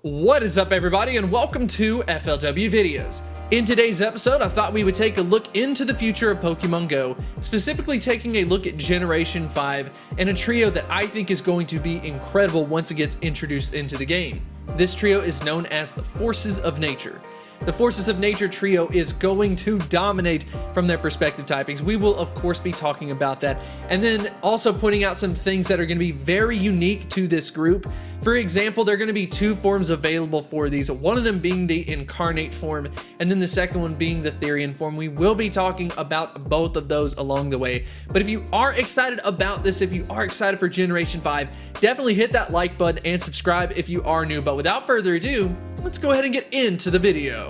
What is up, everybody, and welcome to FLW Videos. In today's episode, I thought we would take a look into the future of Pokemon Go, specifically taking a look at Generation 5 and a trio that I think is going to be incredible once it gets introduced into the game. This trio is known as the Forces of Nature. The Forces of Nature trio is going to dominate from their perspective typings. We will, of course, be talking about that, and then also pointing out some things that are going to be very unique to this group. For example, there are going to be two forms available for these, one of them being the Incarnate form, and then the second one being the Therian form. We will be talking about both of those along the way. But if you are excited about this, if you are excited for Generation 5, definitely hit that like button and subscribe if you are new. But without further ado, let's go ahead and get into the video.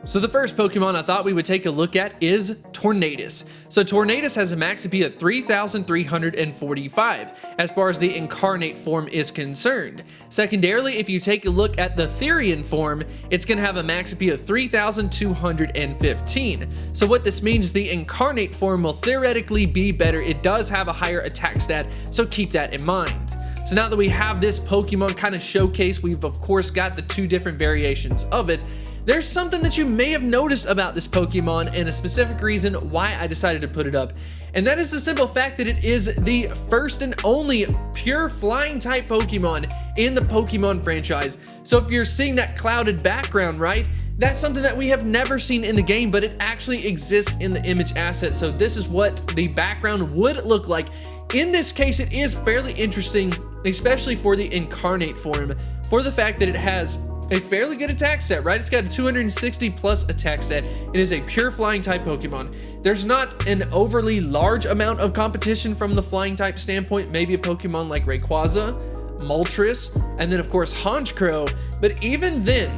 So the first Pokemon I thought we would take a look at is Tornadus. So Tornadus has a max AP of 3,345 as far as the Incarnate form is concerned. Secondarily, if you take a look at the Therian form, it's going to have a max AP of 3,215. So what this means is the Incarnate form will theoretically be better. It does have a higher attack stat, so keep that in mind. So now that we have this Pokemon kind of showcase, we've of course got the two different variations of it. There's something that you may have noticed about this Pokemon and a specific reason why I decided to put it up. And that is the simple fact that it is the first and only pure flying type Pokemon in the Pokemon franchise. So if you're seeing that clouded background, right? That's something that we have never seen in the game, but it actually exists in the image asset. So this is what the background would look like. In this case, it is fairly interesting, especially for the Incarnate form, for the fact that it has a fairly good attack stat, right? It's got a 260 plus attack stat. It is a pure flying type Pokemon. There's not an overly large amount of competition from the flying type standpoint. Maybe a Pokemon like Rayquaza, Moltres, and then of course Honchkrow. But even then,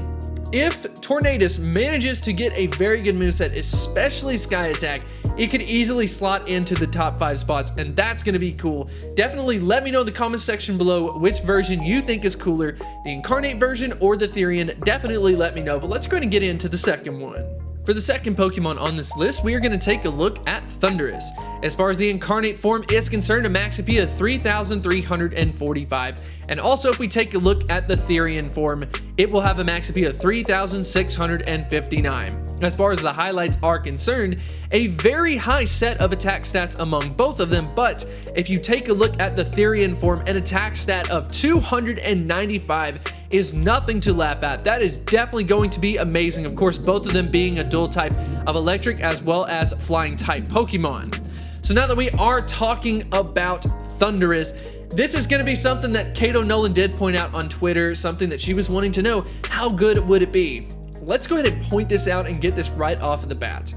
if Tornadus manages to get a very good moveset, especially Sky Attack, it could easily slot into the top 5 spots, and that's going to be cool. Definitely let me know in the comments section below which version you think is cooler, the Incarnate version or the Therian. Definitely let me know, but let's go ahead and get into the second one. For the second Pokemon on this list, we are going to take a look at Thundurus. As far as the Incarnate form is concerned, a max AP of 3,345. And also, if we take a look at the Therian form, it will have a max AP of 3,659. As far as the highlights are concerned, a very high set of attack stats among both of them, but if you take a look at the Therian form, an attack stat of 295 is nothing to laugh at. That is definitely going to be amazing. Of course, both of them being a dual type of electric as well as flying type Pokemon. So now that we are talking about Thundurus, this is going to be something that Kato Nolan did point out on Twitter, something that she was wanting to know, how good would it be? Let's go ahead and point this out and get this right off of the bat.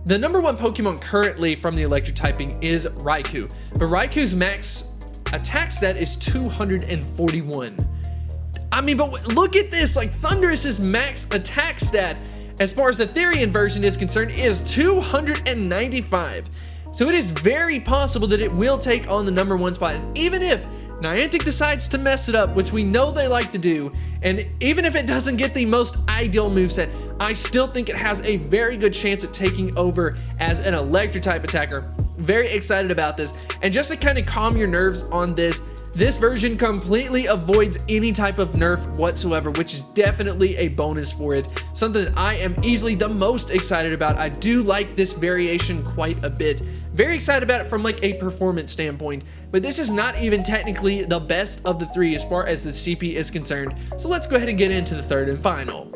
The number one Pokemon currently from the electric typing is Raikou, but Raikou's max attack stat is 241. I mean, but look at this, like Thundurus's max attack stat, as far as the Therian version is concerned, is 295. So it is very possible that it will take on the number one spot. And even if Niantic decides to mess it up, which we know they like to do, and even if it doesn't get the most ideal moveset, I still think it has a very good chance at taking over as an electric type attacker. Very excited about this. And just to kind of calm your nerves on this version completely avoids any type of nerf whatsoever, which is definitely a bonus for it. Something that I am easily the most excited about. I do like this variation quite a bit. Very excited about it from like a performance standpoint, but this is not even technically the best of the three as far as the CP is concerned. So let's go ahead and get into the third and final.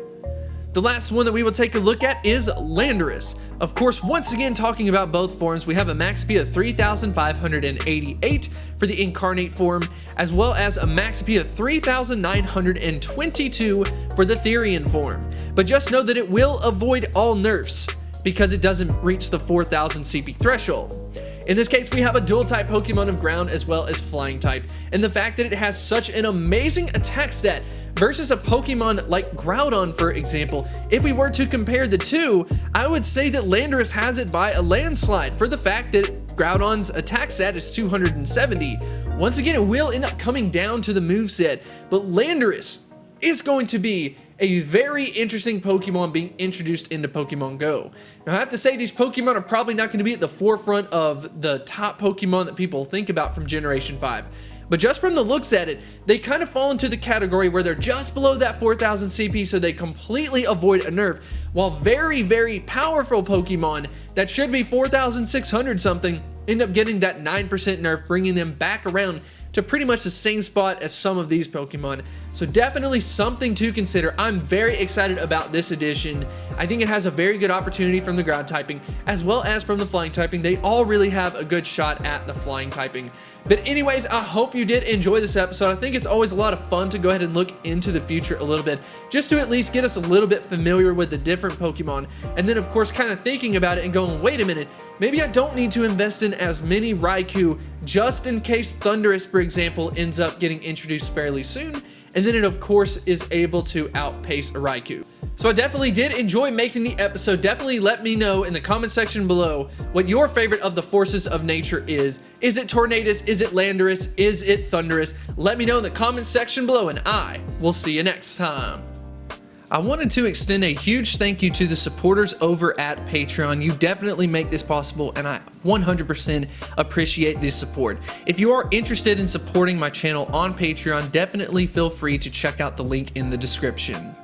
The last one that we will take a look at is Landorus. Of course, once again, talking about both forms, we have a max AP of 3,588 for the Incarnate form, as well as a max AP of 3,922 for the Therian form. But just know that it will avoid all nerfs because it doesn't reach the 4,000 CP threshold. In this case, we have a dual type Pokemon of ground as well as flying type, and the fact that it has such an amazing attack stat versus a Pokemon like Groudon, for example. If we were to compare the two, I would say that Landorus has it by a landslide for the fact that Groudon's attack stat is 270. Once again, it will end up coming down to the moveset, but Landorus is going to be a very interesting Pokemon being introduced into Pokemon Go. Now, I have to say these Pokemon are probably not going to be at the forefront of the top Pokemon that people think about from Generation 5. but just from the looks at it, they kind of fall into the category where they're just below that 4000 CP, so they completely avoid a nerf, while very, very powerful Pokemon that should be 4600 something end up getting that 9% nerf, bringing them back around to pretty much the same spot as some of these Pokemon. So definitely something to consider. I'm very excited about this edition. I think it has a very good opportunity from the ground typing as well as from the flying typing. They all really have a good shot at the flying typing. But anyways, I hope you did enjoy this episode. I think it's always a lot of fun to go ahead and look into the future a little bit, just to at least get us a little bit familiar with the different Pokemon. And then of course kind of thinking about it and going, wait a minute, maybe I don't need to invest in as many Raikou just in case Thundurus, for example, ends up getting introduced fairly soon. And then it of course is able to outpace a Raikou. So I definitely did enjoy making the episode. Definitely let me know in the comment section below what your favorite of the forces of nature is. Is it Tornadus? Is it Landorus? Is it Thundurus? Let me know in the comment section below, and I will see you next time. I wanted to extend a huge thank you to the supporters over at Patreon. You definitely make this possible, and I 100% appreciate this support. If you are interested in supporting my channel on Patreon, definitely feel free to check out the link in the description.